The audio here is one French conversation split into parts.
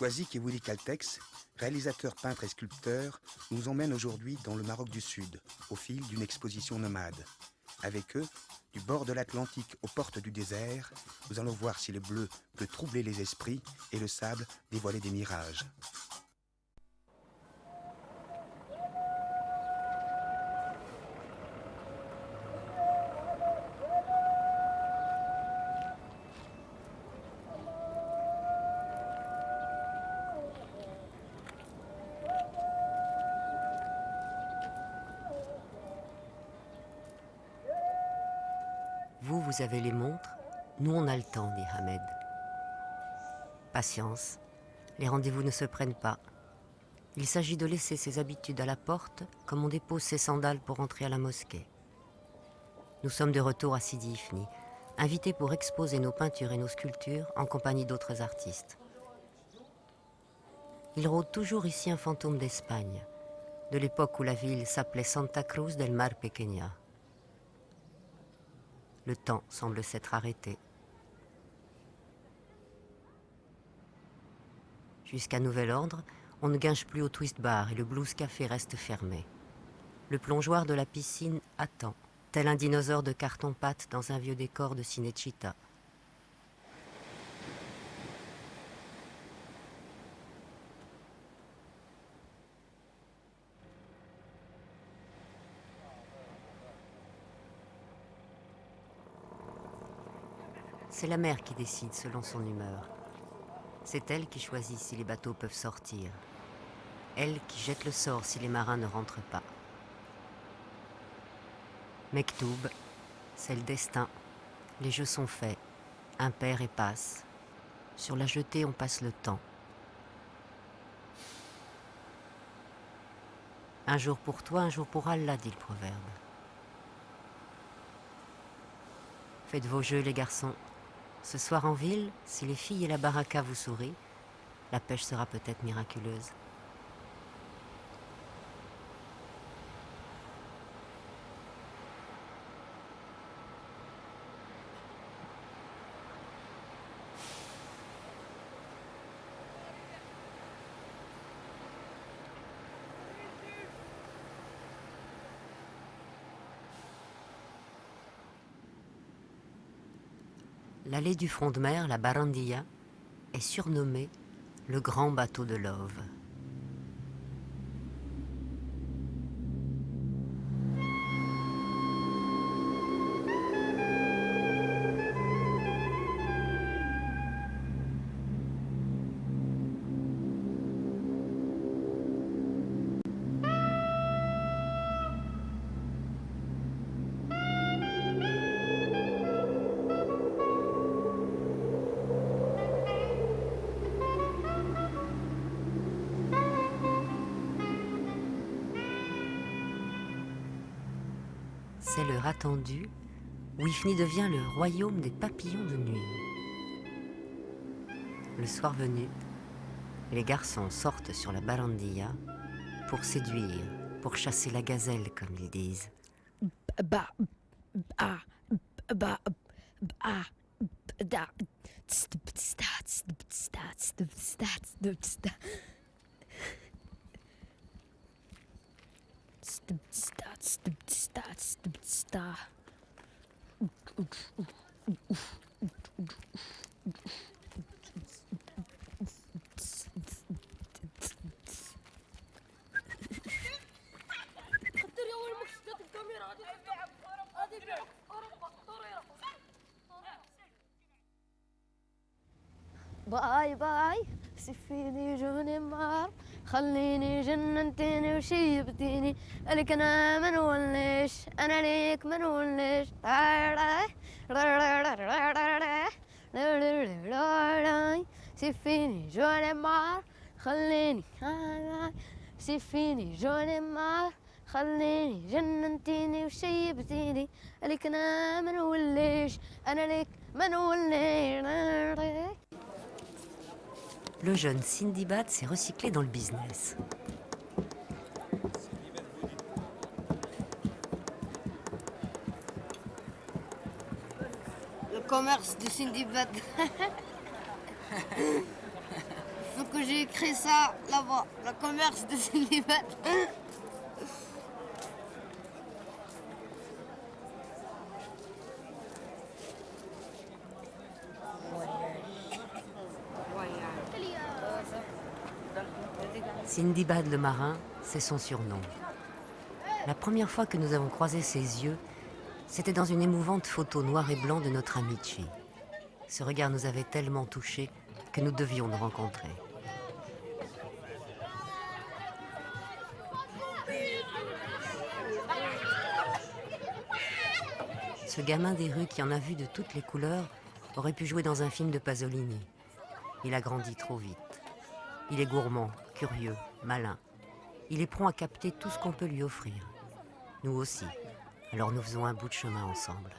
Swazik et Willy Caltex, réalisateurs, peintres et sculpteurs, nous emmènent aujourd'hui dans le Maroc du Sud, au fil d'une exposition nomade. Avec eux, du bord de l'Atlantique aux portes du désert, nous allons voir si le bleu peut troubler les esprits et le sable dévoiler des mirages. Vous avez les montres, nous on a le temps, dit Hamed. Patience, les rendez-vous ne se prennent pas. Il s'agit de laisser ses habitudes à la porte comme on dépose ses sandales pour entrer à la mosquée. Nous sommes de retour à Sidi Ifni, invités pour exposer nos peintures et nos sculptures en compagnie d'autres artistes. Il rôde toujours ici un fantôme d'Espagne, de l'époque où la ville s'appelait Santa Cruz del Mar Pequeña. Le temps semble s'être arrêté. Jusqu'à nouvel ordre, on ne guinche plus au twist bar et le blues café reste fermé. Le plongeoir de la piscine attend, tel un dinosaure de carton-pâte dans un vieux décor de Cinecittà. C'est la mer qui décide selon son humeur. C'est elle qui choisit si les bateaux peuvent sortir. Elle qui jette le sort si les marins ne rentrent pas. Mektoub, c'est le destin. Les jeux sont faits, impairs et passent. Sur la jetée, on passe le temps. Un jour pour toi, un jour pour Allah, dit le proverbe. Faites vos jeux, les garçons. Ce soir en ville, si les filles et la baraka vous sourient, la pêche sera peut-être miraculeuse. L'allée du front de mer, la Barandilla, est surnommée le grand bateau de Love. C'est l'heure attendue où Ifni devient le royaume des papillons de nuit. Le soir venu, les garçons sortent sur la Barandilla pour séduire, pour chasser la gazelle, comme ils disent. باي باي سفيني جوني مار خليني جننتيني وشيبتيني لك انا ما نوليش انا ليك ما نوليش سفيني جوني مار خليني سفيني جوني مار خليني جننتيني وشيبتيني لك انا ما نوليش انا ليك ما نوليش. Le jeune Sindibad s'est recyclé dans le business. Le commerce de Sindibad. que j'ai écrit ça là-bas, le commerce de Sindibad. Sindibad le marin, c'est son surnom. La première fois que nous avons croisé ses yeux, c'était dans une émouvante photo noir et blanc de notre ami Chi. Ce regard nous avait tellement touchés que nous devions nous rencontrer. Ce gamin des rues qui en a vu de toutes les couleurs aurait pu jouer dans un film de Pasolini. Il a grandi trop vite. Il est gourmand, curieux, malin. Il est prompt à capter tout ce qu'on peut lui offrir. Nous aussi. Alors nous faisons un bout de chemin ensemble.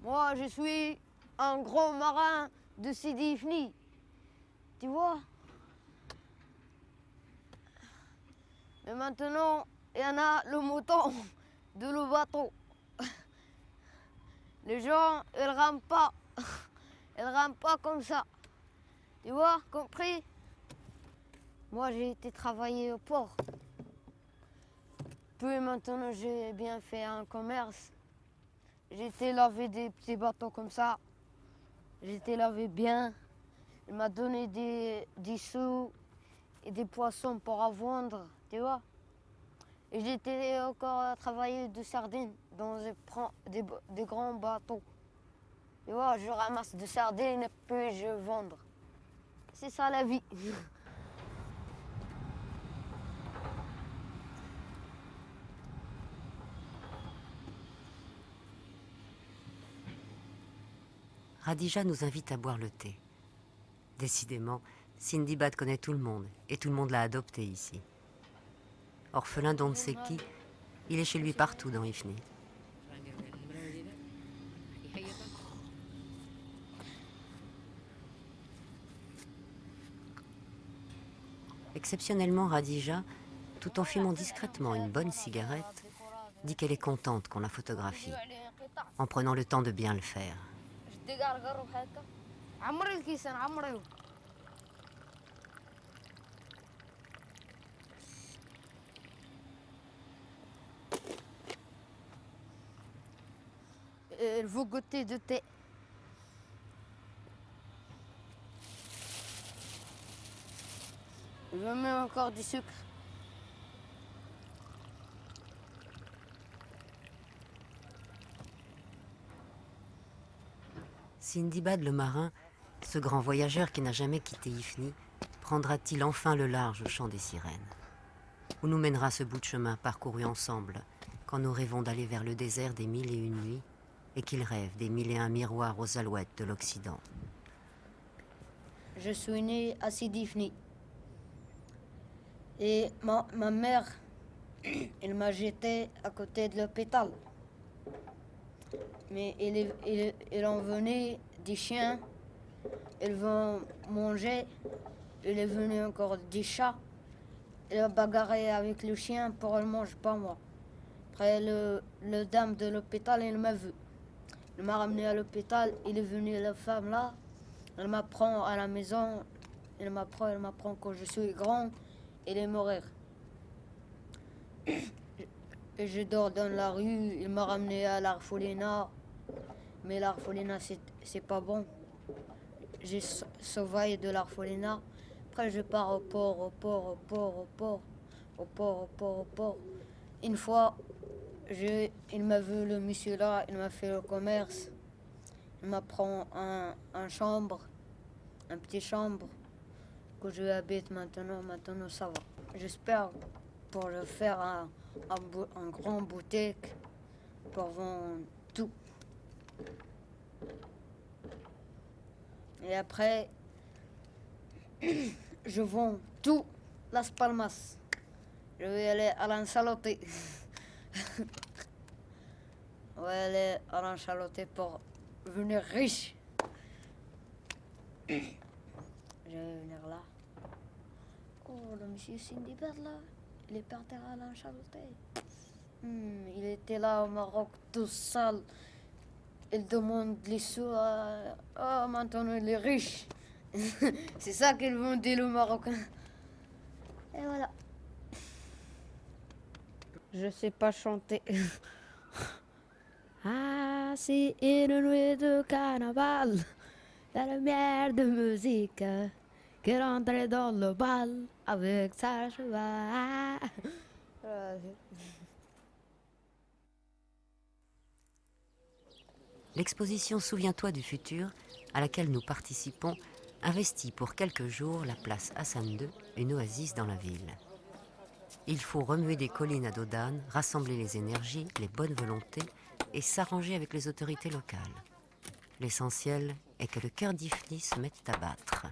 Moi, je suis un grand marin de Sidi Ifni. Tu vois? Mais maintenant, il y en a le mouton de le bateau. Les gens, ils rament pas. Ils rament pas comme ça. Tu vois, compris? Moi, j'ai été travailler au port. Puis maintenant, j'ai bien fait un commerce. J'ai été laver des petits bateaux comme ça. J'ai été laver bien. Il m'a donné des sous et des poissons pour à vendre, tu vois. Et j'ai été encore travailler de sardines dans des grands bateaux. Tu vois, je ramasse des sardines et puis je vends. C'est ça la vie. Radija nous invite à boire le thé. Décidément, Sindibad connaît tout le monde et tout le monde l'a adopté ici. Orphelin d'on ne sait qui, il est chez lui partout dans Ifni. Exceptionnellement, Radija, tout en fumant discrètement une bonne cigarette, dit qu'elle est contente qu'on la photographie, en prenant le temps de bien le faire. Il faut goûter de thé. Je mets encore du sucre. Sindibad le marin, ce grand voyageur qui n'a jamais quitté Ifni, prendra-t-il enfin le large au chant des sirènes? Où nous mènera ce bout de chemin parcouru ensemble, quand nous rêvons d'aller vers le désert des 1001 nuits et qu'il rêve des 1001 miroirs aux alouettes de l'Occident? Je suis né à Sidi Ifni. Et ma mère, elle m'a jeté à côté de l'hôpital. Mais il en venait des chiens, ils vont manger, il est venu encore des chats, il a bagarré avec le chien pour le manger, pas moi. Après, le dame de l'hôpital, il m'a vu. Il m'a ramené à l'hôpital, il est venu la femme là, elle m'apprend à la maison, elle m'apprend quand je suis grand, il est mort. Et je dors dans la rue, il m'a ramené à l'orphelinat. Mais l'orphelinat, c'est pas bon. J'ai sauvé de l'orphelinat. Après, je pars au port. Une fois, il m'a vu le monsieur là, il m'a fait le commerce. Il m'a pris un chambre, un petit chambre que je habite maintenant. Maintenant, ça va. J'espère pour le faire un grand boutique pour vendre tout. Et après, je vends tout Las Palmas. Je vais aller à Lanzarote. Je vais aller à Lanzarote pour devenir riche. Je vais venir là. Oh, le monsieur Sindibad là, Il est parti à la charité. Il était là au Maroc tout seul. Il demande les sous à... Oh, maintenant il est riche. C'est ça qu'ils vont dire aux Marocains. Et voilà. Je sais pas chanter. Ah, c'est une nuit de carnaval. La lumière de musique qui rentrait dans le bal avec sa cheval. L'exposition Souviens-toi du futur, à laquelle nous participons, investit pour quelques jours la place Hassan II, une oasis dans la ville. Il faut remuer des collines à dos d'âne, rassembler les énergies, les bonnes volontés et s'arranger avec les autorités locales. L'essentiel est que le cœur d'Ifni se mette à battre.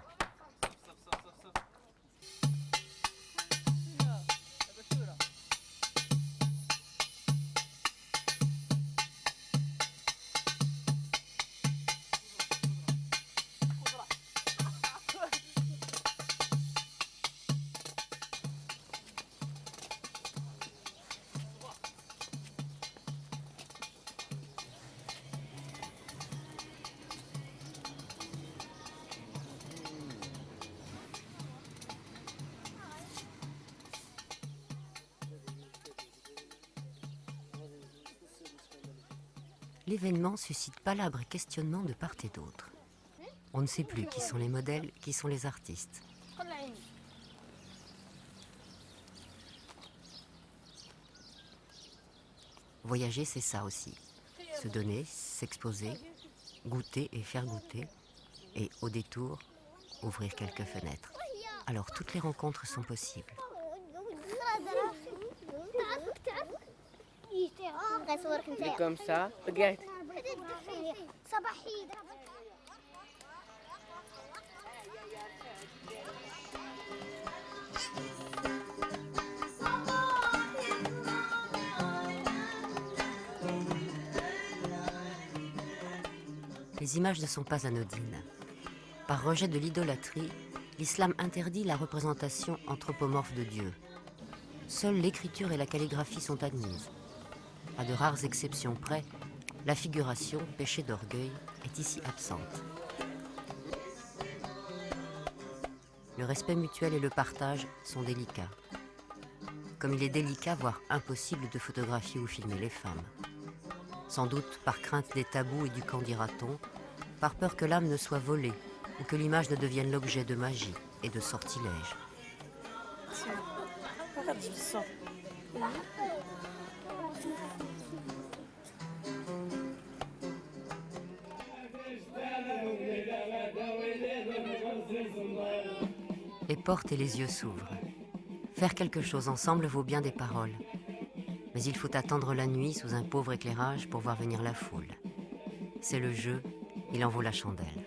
L'événement suscite palabres et questionnements de part et d'autre. On ne sait plus qui sont les modèles, qui sont les artistes. Voyager, c'est ça aussi. Se donner, s'exposer, goûter et faire goûter, et au détour, ouvrir quelques fenêtres. Alors toutes les rencontres sont possibles. Et comme ça, regarde. Les images ne sont pas anodines. Par rejet de l'idolâtrie, l'islam interdit la représentation anthropomorphe de Dieu. Seules l'écriture et la calligraphie sont admises. À de rares exceptions près, la figuration, péché d'orgueil, est ici absente. Le respect mutuel et le partage sont délicats. Comme il est délicat, voire impossible, de photographier ou filmer les femmes. Sans doute par crainte des tabous et du qu'en dira-t-on, par peur que l'âme ne soit volée ou que l'image ne devienne l'objet de magie et de sortilèges. Les portes et les yeux s'ouvrent. Faire quelque chose ensemble vaut bien des paroles. Mais il faut attendre la nuit sous un pauvre éclairage pour voir venir la foule. C'est le jeu, il en vaut la chandelle.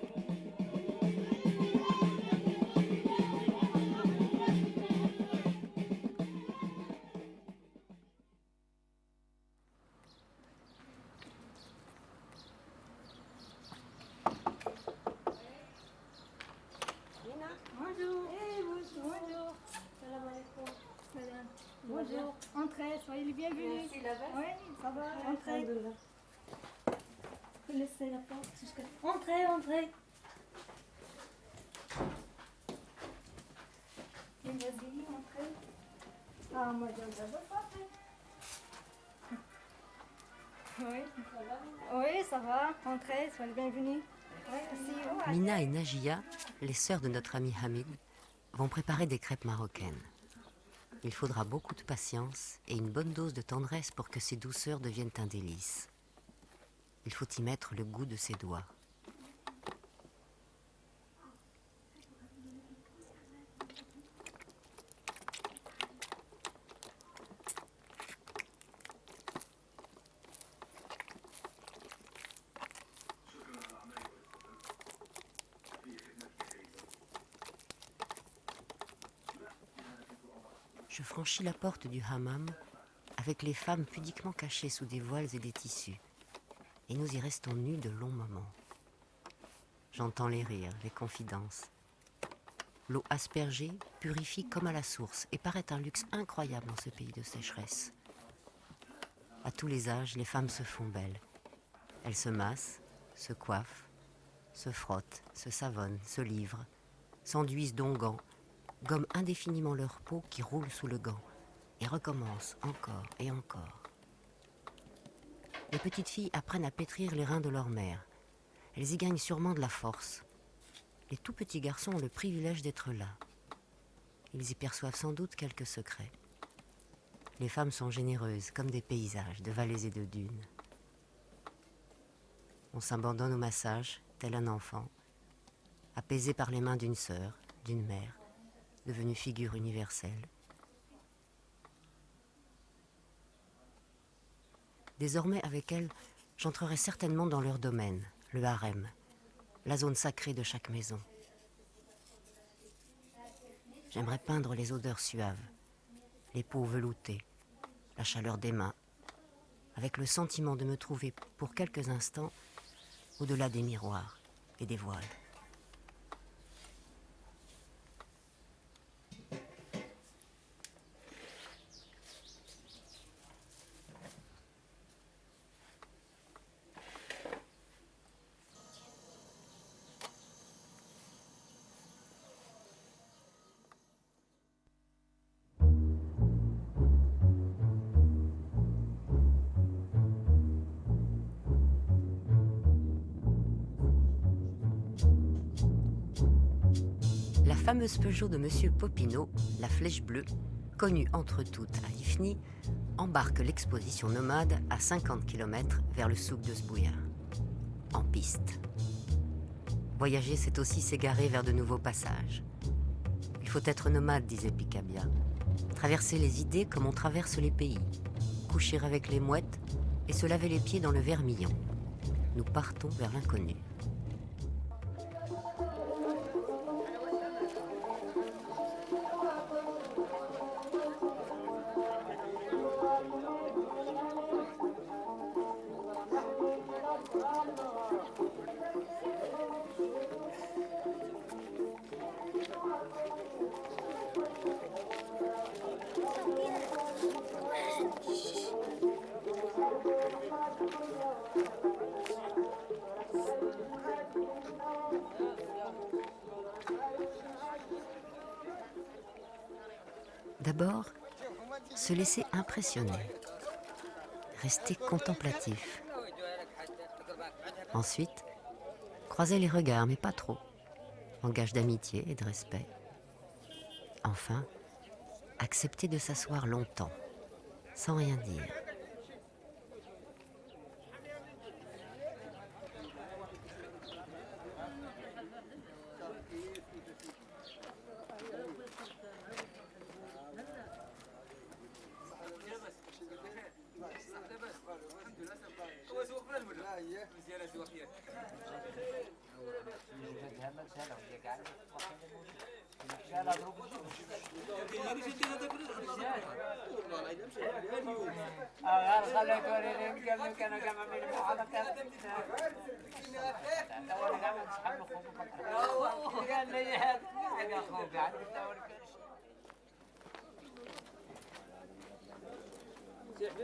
Bonjour, entrez, soyez les bienvenus. Oui, ça va, entrez. Vous laissez la porte jusqu'à... Entrez, entrez. Et vas-y, entrez. Ah, moi, je ne veux pas. Oui, oui, ça va, entrez, soyez les bienvenus. Oui, merci. Mina et Najia, les sœurs de notre ami Hamid, vont préparer des crêpes marocaines. Il faudra beaucoup de patience et une bonne dose de tendresse pour que ces douceurs deviennent un délice. Il faut y mettre le goût de ses doigts. Je franchis la porte du hammam avec les femmes pudiquement cachées sous des voiles et des tissus. Et nous y restons nus de longs moments. J'entends les rires, les confidences. L'eau aspergée purifie comme à la source et paraît un luxe incroyable dans ce pays de sécheresse. À tous les âges, les femmes se font belles. Elles se massent, se coiffent, se frottent, se savonnent, se livrent, s'enduisent d'onguents, gomment indéfiniment leur peau qui roule sous le gant et recommencent encore et encore. Les petites filles apprennent à pétrir les reins de leur mère. Elles y gagnent sûrement de la force. Les tout petits garçons ont le privilège d'être là. Ils y perçoivent sans doute quelques secrets. Les femmes sont généreuses, comme des paysages de vallées et de dunes. On s'abandonne au massage, tel un enfant, apaisé par les mains d'une sœur, d'une mère, devenue figure universelle. Désormais, avec elle, j'entrerai certainement dans leur domaine, le harem, la zone sacrée de chaque maison. J'aimerais peindre les odeurs suaves, les peaux veloutées, la chaleur des mains, avec le sentiment de me trouver pour quelques instants au-delà des miroirs et des voiles. La fameuse Peugeot de M. Popinot, la Flèche Bleue, connue entre toutes à Ifni, embarque l'exposition nomade à 50 km vers le souk de Sbouya, en piste. Voyager, c'est aussi s'égarer vers de nouveaux passages. Il faut être nomade, disait Picabia. Traverser les idées comme on traverse les pays. Coucher avec les mouettes et se laver les pieds dans le vermillon. Nous partons vers l'inconnu. D'abord, se laisser impressionner, rester contemplatif. Ensuite, croiser les regards, mais pas trop, en gage d'amitié et de respect. Enfin, accepter de s'asseoir longtemps, sans rien dire.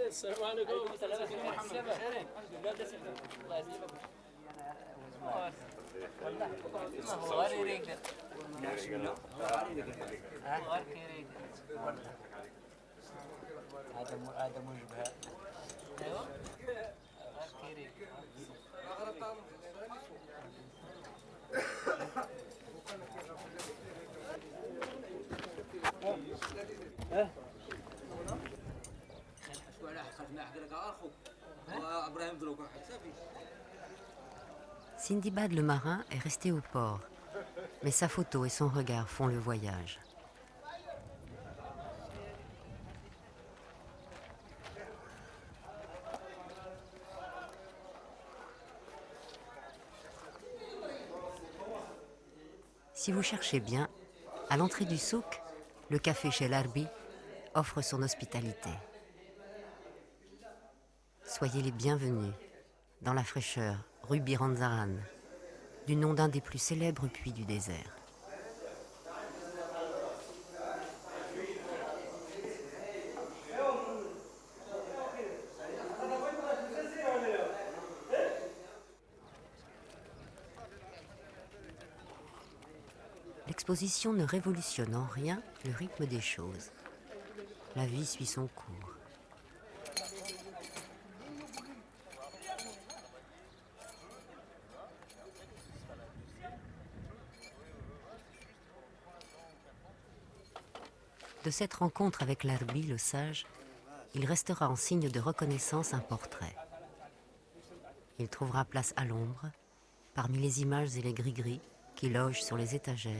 السلام عليكم ورحمة الله وبركاته. هذا مشبه. ايوه Sindibad le marin est resté au port, mais sa photo et son regard font le voyage. Si vous cherchez bien, à l'entrée du souk, le café chez l'Arbi offre son hospitalité. Soyez les bienvenus dans la fraîcheur, rue Biranzaran, du nom d'un des plus célèbres puits du désert. l'exposition ne révolutionne en rien le rythme des choses. La vie suit son cours. De cette rencontre avec l'Arbi, le sage, il restera en signe de reconnaissance un portrait. Il trouvera place à l'ombre, parmi les images et les gris-gris qui logent sur les étagères,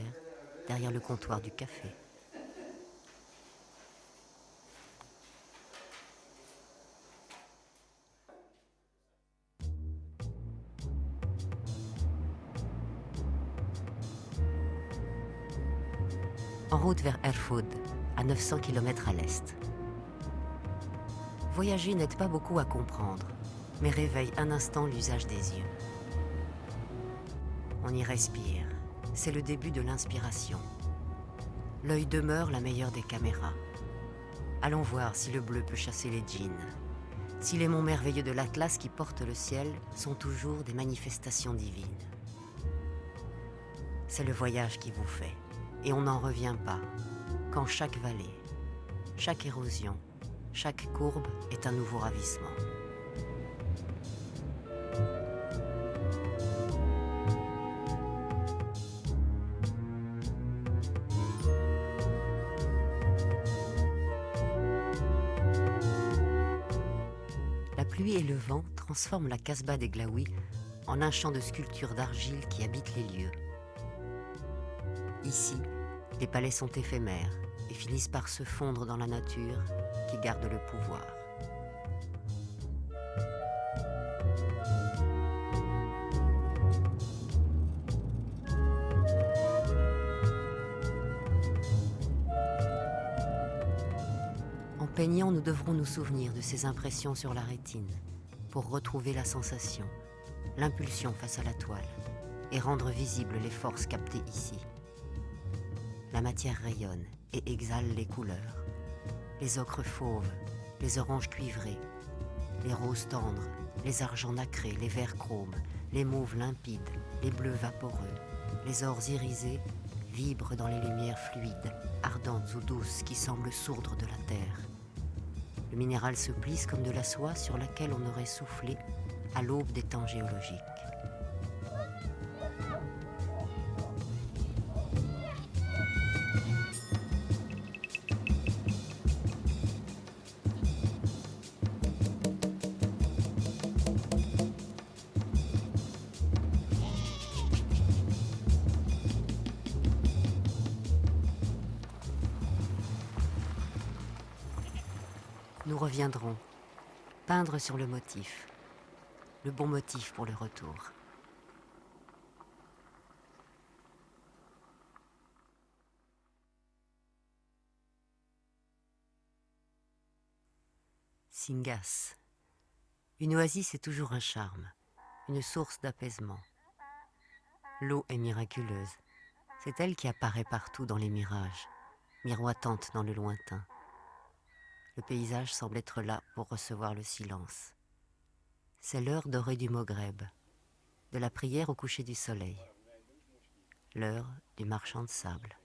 derrière le comptoir du café. En route vers Erfoud, à 900 km à l'est. Voyager n'aide pas beaucoup à comprendre, mais réveille un instant l'usage des yeux. On y respire, c'est le début de l'inspiration. L'œil demeure la meilleure des caméras. Allons voir si le bleu peut chasser les djinns, si les monts merveilleux de l'Atlas qui portent le ciel sont toujours des manifestations divines. C'est le voyage qui vous fait, et on n'en revient pas, quand chaque vallée, chaque érosion, chaque courbe est un nouveau ravissement. La pluie et le vent transforment la Casbah des Glaouis en un champ de sculptures d'argile qui habite les lieux. Ici, les palais sont éphémères et finissent par se fondre dans la nature qui garde le pouvoir. En peignant, nous devrons nous souvenir de ces impressions sur la rétine pour retrouver la sensation, l'impulsion face à la toile et rendre visibles les forces captées ici. La matière rayonne et exhale les couleurs. Les ocres fauves, les oranges cuivrés, les roses tendres, les argents nacrés, les verts chromes, les mauves limpides, les bleus vaporeux, les ors irisés vibrent dans les lumières fluides, ardentes ou douces qui semblent sourdre de la terre. Le minéral se plisse comme de la soie sur laquelle on aurait soufflé à l'aube des temps géologiques. Nous reviendrons, peindre sur le motif, le bon motif pour le retour. Singas. Une oasis est toujours un charme, une source d'apaisement. L'eau est miraculeuse. C'est elle qui apparaît partout dans les mirages, miroitante dans le lointain. Le paysage semble être là pour recevoir le silence. C'est l'heure dorée du Maghreb, de la prière au coucher du soleil. L'heure du marchand de sable.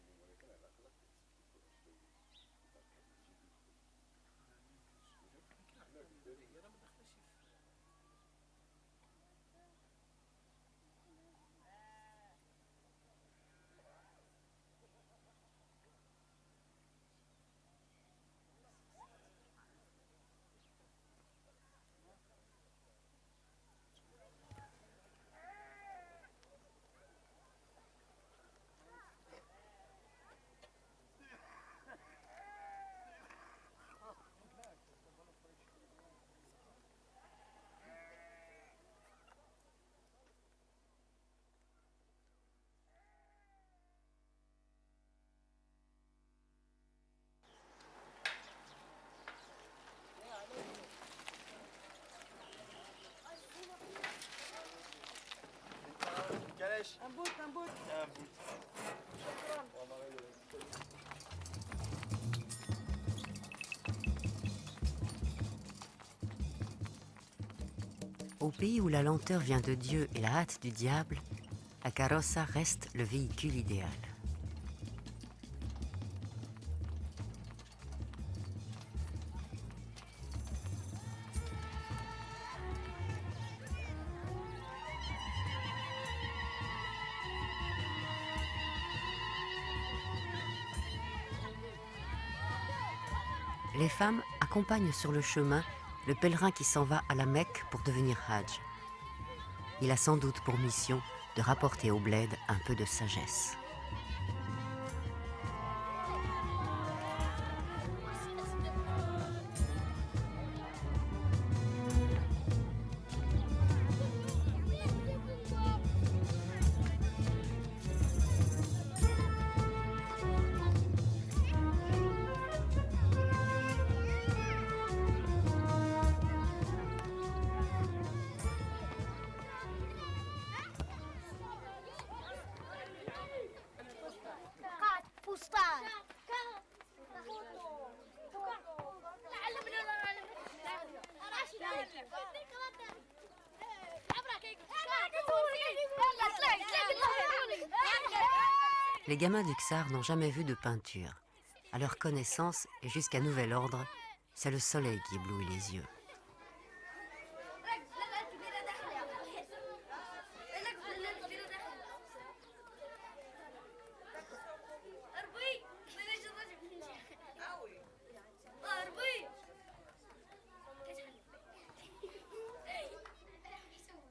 Un bout. Au pays où la lenteur vient de Dieu et la hâte du diable, la carrossa reste le véhicule idéal. Les femmes accompagnent sur le chemin le pèlerin qui s'en va à la Mecque pour devenir Hajj. Il a sans doute pour mission de rapporter au bled un peu de sagesse. Les gamins du Ksar n'ont jamais vu de peinture. À leur connaissance et jusqu'à nouvel ordre, c'est le soleil qui éblouit les yeux.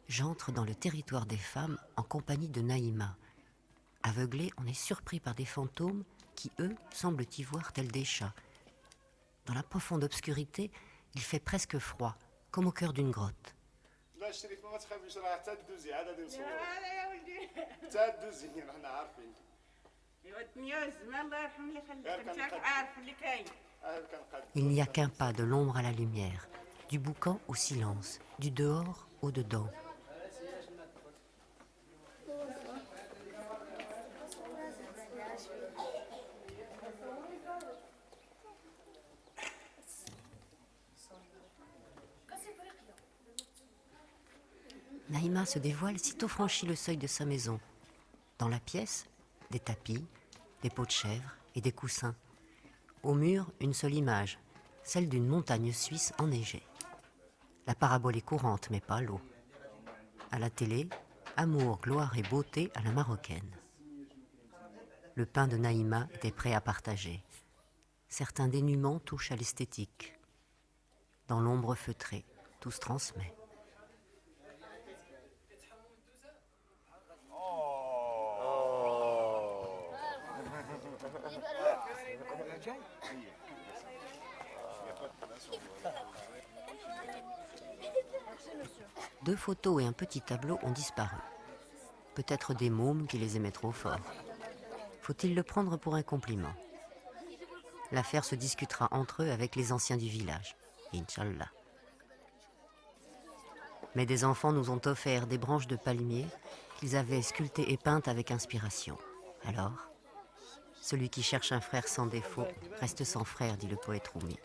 J'entre dans le territoire des femmes en compagnie de Naïma. Aveuglé, on est surpris par des fantômes qui, eux, semblent y voir tels des chats. Dans la profonde obscurité, il fait presque froid, comme au cœur d'une grotte. Il n'y a qu'un pas de l'ombre à la lumière, du boucan au silence, du dehors au dedans. Naïma se dévoile sitôt franchi le seuil de sa maison. Dans la pièce, des tapis, des pots de chèvre et des coussins. Au mur, une seule image, celle d'une montagne suisse enneigée. La parabole est courante, mais pas l'eau. À la télé, amour, gloire et beauté à la marocaine. Le pain de Naïma était prêt à partager. Certains dénûments touchent à l'esthétique. Dans l'ombre feutrée, tout se transmet. Deux photos et un petit tableau ont disparu. Peut-être des mômes qui les aimaient trop fort. Faut-il le prendre pour un compliment? L'affaire se discutera entre eux avec les anciens du village. Inch'Allah. Mais des enfants nous ont offert des branches de palmier qu'ils avaient sculptées et peintes avec inspiration. Alors, celui qui cherche un frère sans défaut reste sans frère, dit le poète Rumi.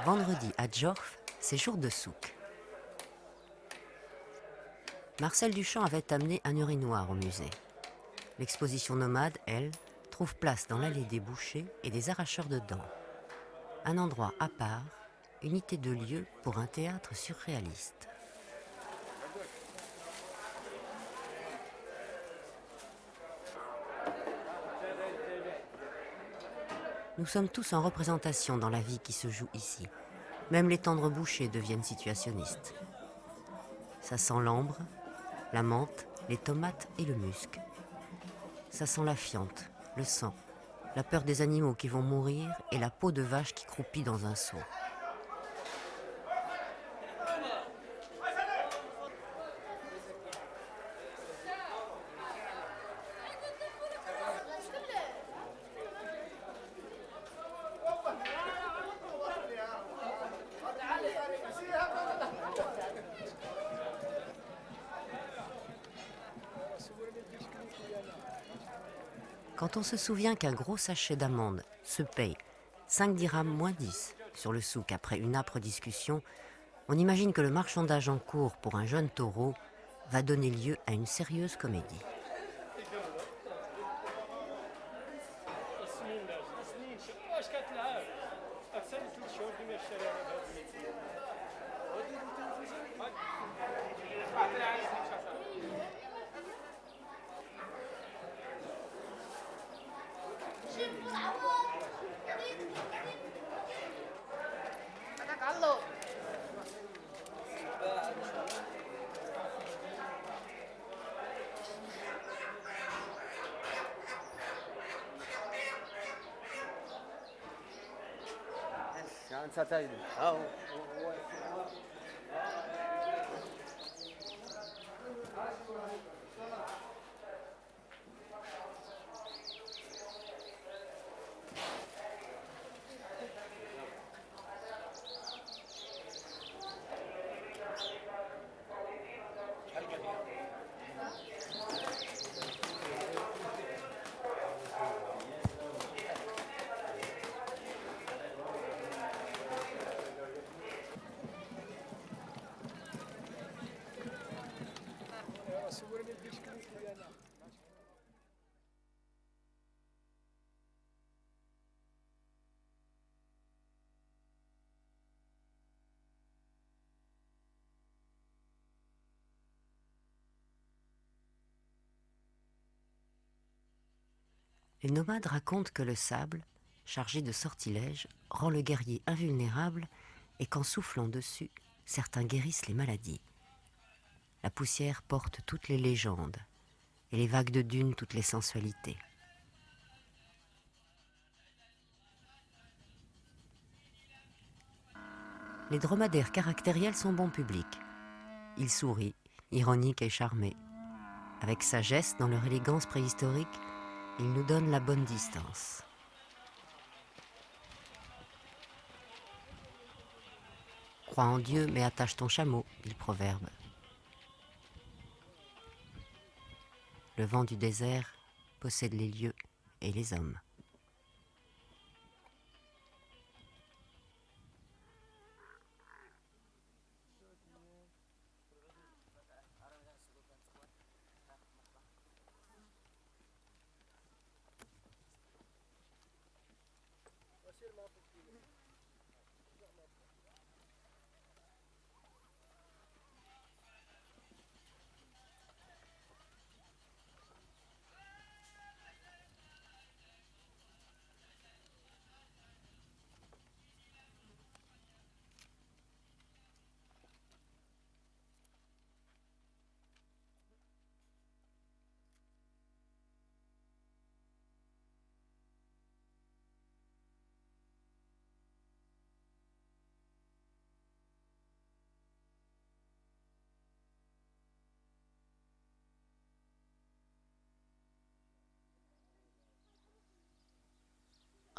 Vendredi à Djorf, c'est jour de souk. Marcel Duchamp avait amené un urinoir au musée. L'exposition nomade, elle, trouve place dans l'allée des bouchers et des arracheurs de dents. Un endroit à part, unité de lieu pour un théâtre surréaliste. Nous sommes tous en représentation dans la vie qui se joue ici. Même les tendres bouchers deviennent situationnistes. Ça sent l'ambre, la menthe, les tomates et le musc. Ça sent la fiente, le sang, la peur des animaux qui vont mourir et la peau de vache qui croupit dans un seau. Quand on se souvient qu'un gros sachet d'amandes se paye 5 dirhams moins 10 sur le souk après une âpre discussion, on imagine que le marchandage en cours pour un jeune taureau va donner lieu à une sérieuse comédie. Les nomades racontent que le sable, chargé de sortilèges, rend le guerrier invulnérable et qu'en soufflant dessus, certains guérissent les maladies. La poussière porte toutes les légendes et les vagues de dunes toutes les sensualités. Les dromadaires caractériels sont bon public. Ils sourient, ironiques et charmés. Avec sagesse dans leur élégance préhistorique, ils nous donnent la bonne distance. Crois en Dieu, mais attache ton chameau, dit le proverbe. Le vent du désert possède les lieux et les hommes.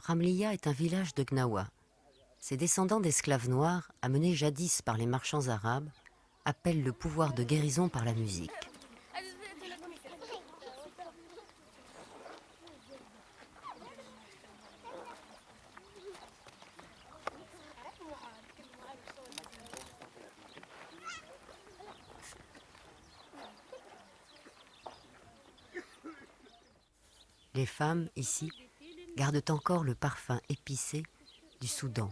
Ramliya est un village de Gnawa. Ses descendants d'esclaves noirs, amenés jadis par les marchands arabes, appellent le pouvoir de guérison par la musique. Les femmes, ici, gardent encore le parfum épicé du Soudan,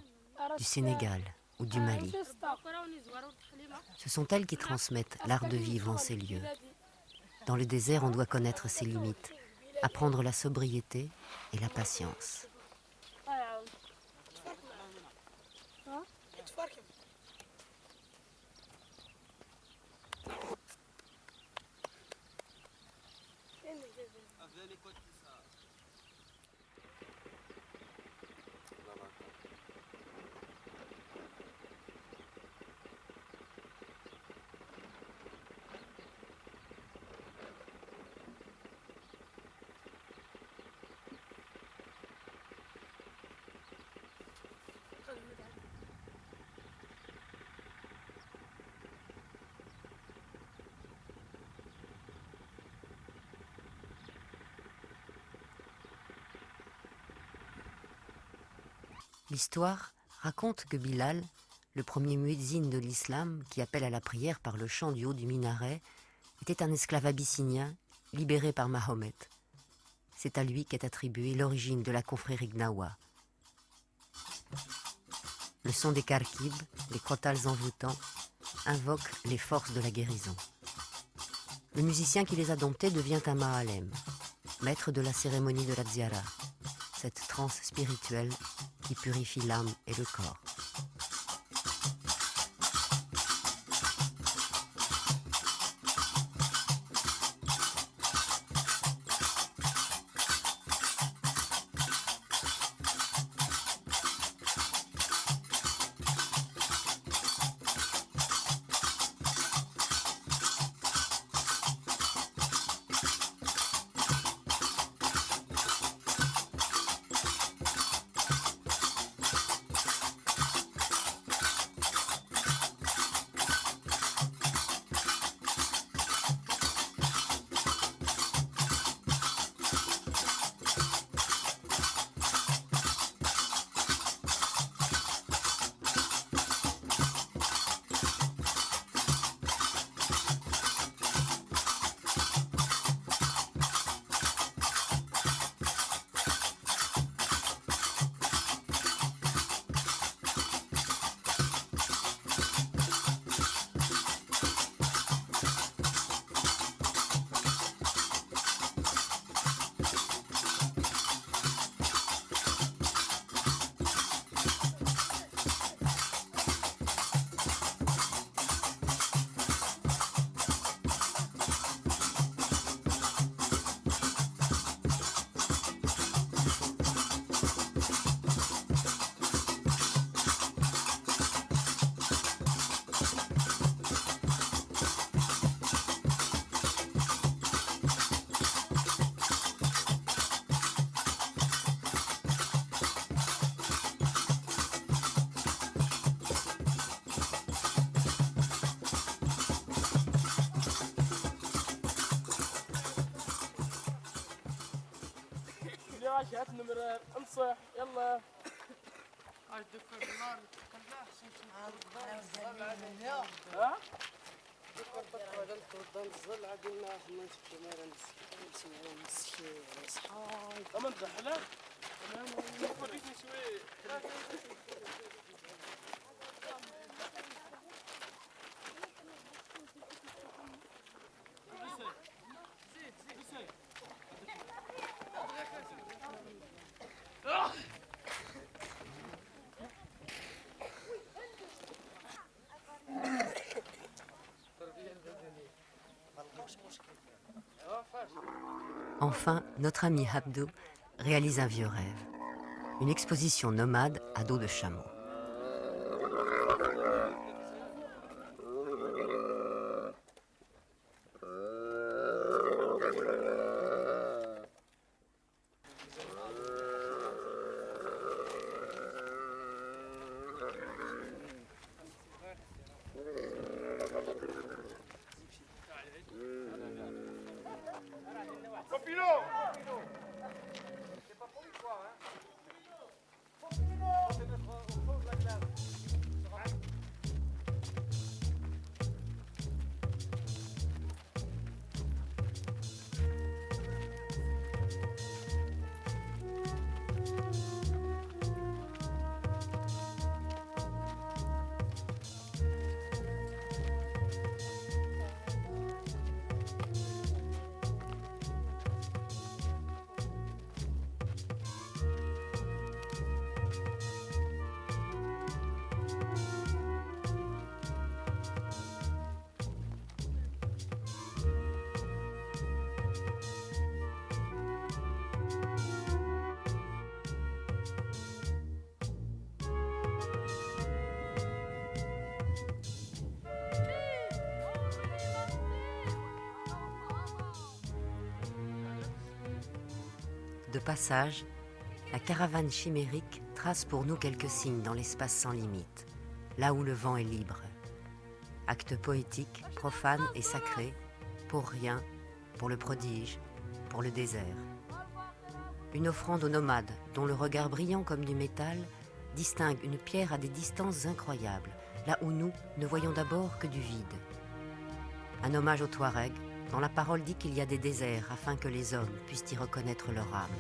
du Sénégal ou du Mali. Ce sont elles qui transmettent l'art de vivre en ces lieux. Dans le désert, on doit connaître ses limites, apprendre la sobriété et la patience. L'histoire raconte que Bilal, le premier muezzin de l'islam qui appelle à la prière par le chant du haut du minaret, était un esclave abyssinien libéré par Mahomet. C'est à lui qu'est attribuée l'origine de la confrérie Gnawa. Le son des karkibs, les crotales envoûtants, invoque les forces de la guérison. Le musicien qui les a domptés devient un ma'alem, maître de la cérémonie de la Ziara, cette transe spirituelle qui purifie l'âme et le corps. هات النمر انصح يلا ها أما الدحلة وريتني شوي Enfin, notre ami Abdo réalise un vieux rêve. Une exposition nomade à dos de chameau. De passage, la caravane chimérique trace pour nous quelques signes dans l'espace sans limite, là où le vent est libre. Acte poétique, profane et sacré, pour rien, pour le prodige, pour le désert. Une offrande aux nomades dont le regard brillant comme du métal distingue une pierre à des distances incroyables, là où nous ne voyons d'abord que du vide. Un hommage aux Touaregs, dont la parole dit qu'il y a des déserts afin que les hommes puissent y reconnaître leur âme.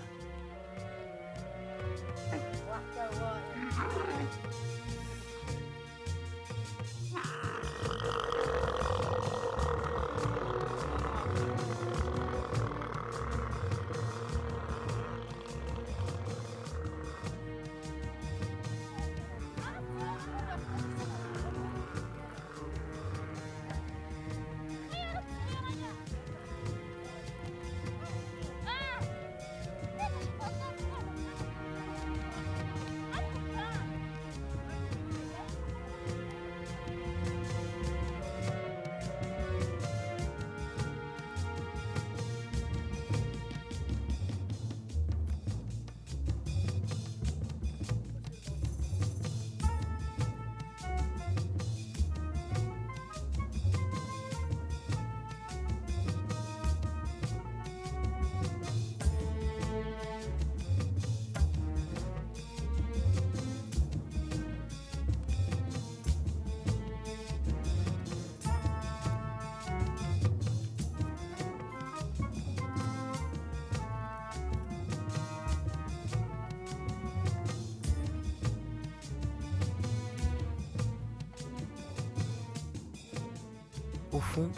Au fond,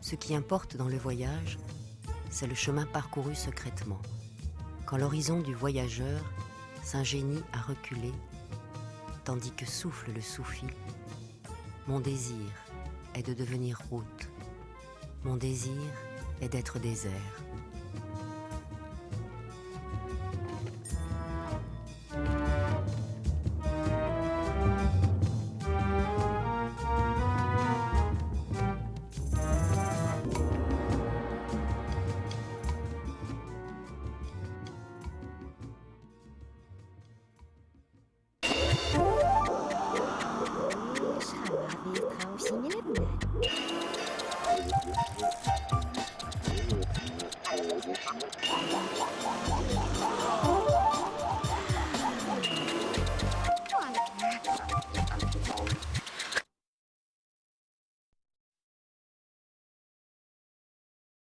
ce qui importe dans le voyage, c'est le chemin parcouru secrètement, quand l'horizon du voyageur s'ingénie à reculer, tandis que souffle le soufi. Mon désir est de devenir route, mon désir est d'être désert. شحال غادي يطلعوا شي من البلاد